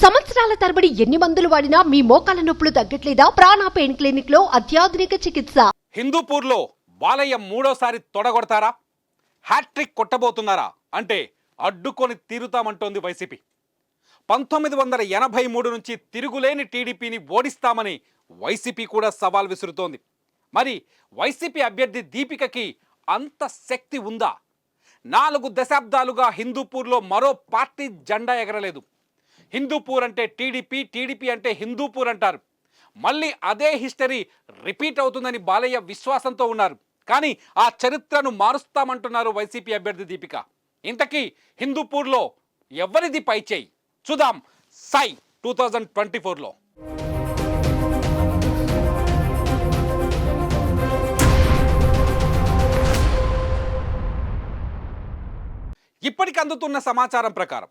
సంవత్సరాల తరబడి ఎన్ని మందులు వాడినా మీ మోకాల నొప్పులు తగ్గట్లేదా? ప్రాణ పెయిన్ క్లినిక్ లో అత్యాధునిక చికిత్స. హిందూపూర్లో బాలయ్య మూడోసారి తొడగొడతారా? హ్యాట్రిక్ కొట్టబోతున్నారా అంటే అడ్డుకొని తీరుతామంటోంది వైసీపీ. 1983 నుంచి తిరుగులేని టీడీపీని ఓడిస్తామని వైసీపీ కూడా సవాల్ విసురుతోంది. మరి వైసీపీ అభ్యర్థి దీపికకి అంత శక్తి ఉందా? 4 దశాబ్దాలుగా హిందూపూర్లో మరో పార్టీ జెండా ఎగరలేదు. హిందూపూర్ అంటే టీడీపీ, టీడీపీ అంటే హిందూపూర్ అంటారు. మళ్ళీ అదే హిస్టరీ రిపీట్ అవుతుందని బాలయ్య విశ్వాసంతో ఉన్నారు. కానీ ఆ చరిత్రను మారుస్తామంటున్నారు వైసీపీ అభ్యర్థి దీపిక. ఇంతకీ హిందూపూర్లో ఎవరిది పైచేయి? చూద్దాం సై 2024లో. ఇప్పటికి అందుతున్న సమాచారం ప్రకారం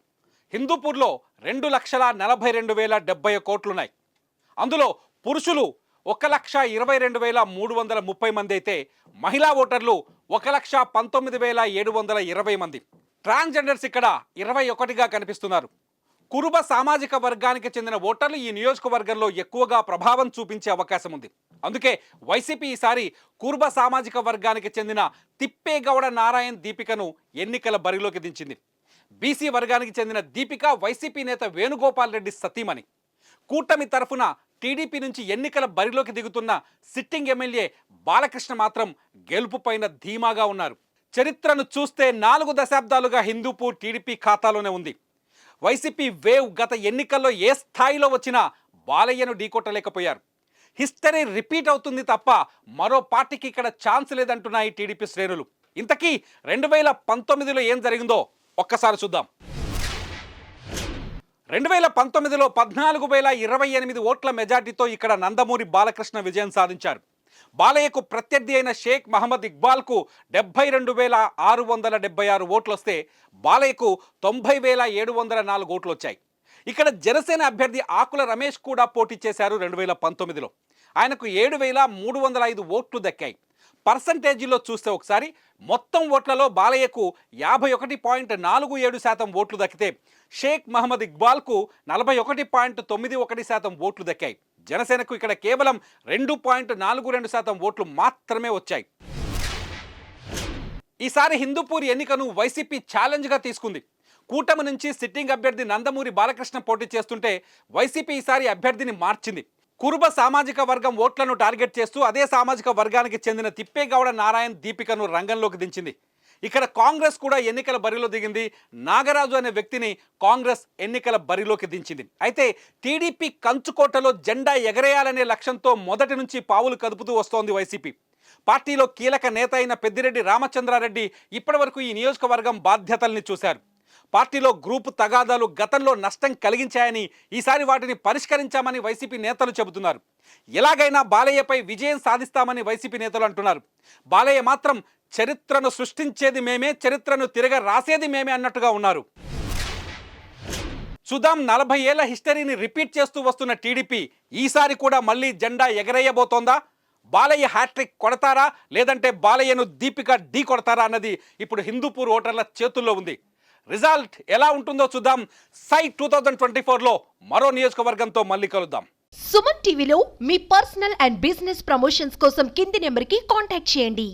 హిందూపూర్లో 2,42,070 కోట్లున్నాయి. అందులో పురుషులు 1,22,330 మంది అయితే మహిళా ఓటర్లు 1,19,720 మంది. ట్రాన్స్జెండర్స్ ఇక్కడ 21గా కనిపిస్తున్నారు. కురుబ సామాజిక వర్గానికి చెందిన ఓటర్లు ఈ నియోజకవర్గంలో ఎక్కువగా ప్రభావం చూపించే అవకాశం ఉంది. అందుకే వైసీపీ ఈసారి కురుబ సామాజిక వర్గానికి చెందిన తిప్పేగౌడ నారాయణ్ దీపికను ఎన్నికల బరిలోకి దించింది. బీసీ వర్గానికి చెందిన దీపిక వైసీపీ నేత వేణుగోపాల్ రెడ్డి సతీమణి. కూటమి తరఫున టీడీపీ నుంచి ఎన్నికల బరిలోకి దిగుతున్న సిట్టింగ్ ఎమ్మెల్యే బాలకృష్ణ మాత్రం గెలుపుపైన ధీమాగా ఉన్నారు. చరిత్రను చూస్తే 4 దశాబ్దాలుగా హిందూపూర్ టీడీపీ ఖాతాలోనే ఉంది. వైసీపీ వేవ్ గత ఎన్నికల్లో ఏ స్థాయిలో వచ్చినా బాలయ్యను ఢీకొట్టలేకపోయారు. హిస్టరీ రిపీట్ అవుతుంది తప్ప మరో పార్టీకి ఇక్కడ ఛాన్స్ లేదంటున్నాయి టీడీపీ శ్రేణులు. ఇంతకీ 2019లో ఏం జరిగిందో ఒక్కసారి చూద్దాం. 2019లో 14,028 ఓట్ల మెజార్టీతో ఇక్కడ నందమూరి బాలకృష్ణ విజయం సాధించారు. బాలయ్యకు ప్రత్యర్థి అయిన షేక్ మహమ్మద్ ఇక్బాల్కు 72,676 ఓట్లు వస్తే బాలయ్యకు 90,704 ఓట్లు వచ్చాయి. ఇక్కడ జనసేన అభ్యర్థి ఆకుల రమేష్ కూడా పోటీ చేశారు. 2019లో ఆయనకు 7,305 ఓట్లు దక్కాయి. పర్సంటేజీలో చూస్తే ఒకసారి మొత్తం ఓట్లలో బాలయ్యకు 51.47% ఓట్లు దక్కితే షేక్ మహమ్మద్ ఇక్బాల్కు 41.91% ఓట్లు దక్కాయి. జనసేనకు ఇక్కడ కేవలం 2.42% ఓట్లు మాత్రమే వచ్చాయి. ఈసారి హిందూపూర్ ఎన్నికను వైసీపీ ఛాలెంజ్గా తీసుకుంది. కూటమి నుంచి సిట్టింగ్ అభ్యర్థి నందమూరి బాలకృష్ణ పోటీ చేస్తుంటే వైసీపీ ఈసారి అభ్యర్థిని మార్చింది. కురుబ సామాజిక వర్గం ఓట్లను టార్గెట్ చేస్తూ అదే సామాజిక వర్గానికి చెందిన తిప్పేగౌడ నారాయణ్ దీపికను రంగంలోకి దించింది. ఇక్కడ కాంగ్రెస్ కూడా ఎన్నికల బరిలో దిగింది. నాగరాజు అనే వ్యక్తిని కాంగ్రెస్ ఎన్నికల బరిలోకి దించింది. అయితే టీడీపీ కంచుకోటలో జెండా ఎగరేయాలనే లక్ష్యంతో మొదటి నుంచి పావులు కదుపుతూ వస్తోంది వైసీపీ. పార్టీలో కీలక నేత అయిన పెద్దిరెడ్డి రామచంద్రారెడ్డి ఇప్పటివరకు ఈ నియోజకవర్గం బాధ్యతల్ని చూశారు. పార్టీలో గ్రూపు తగాదాలు గతంలో నష్టం కలిగించాయని, ఈసారి వాటిని పరిష్కరించామని వైసీపీ నేతలు చెబుతున్నారు. ఎలాగైనా బాలయ్యపై విజయం సాధిస్తామని వైసీపీ నేతలు అంటున్నారు. బాలయ్య మాత్రం చరిత్రను సృష్టించేది మేమే, చరిత్రను తిరగ రాసేది మేమే అన్నట్టుగా ఉన్నారు. సుధాం 40 ఏళ్ల హిస్టరీని రిపీట్ చేస్తూ వస్తున్న టీడీపీ ఈసారి కూడా మళ్ళీ జెండా ఎగరేయబోతోందా? బాలయ్య హ్యాట్రిక్ కొడతారా, లేదంటే బాలయ్యను దీపిక ఢీ కొడతారా అన్నది ఇప్పుడు హిందూపూర్ ఓటర్ల చేతుల్లో ఉంది. రిజల్ట్ ఎలా ఉంటుందో చూద్దాం. సై 2024లో మరో నియోజకవర్గంతో మళ్ళీ కలుద్దాం. సుమన్ టీవీలో మీ పర్సనల్ అండ్ బిజినెస్ ప్రమోషన్స్ కోసం కింది నెంబర్కి కాంటాక్ట్ చేయండి.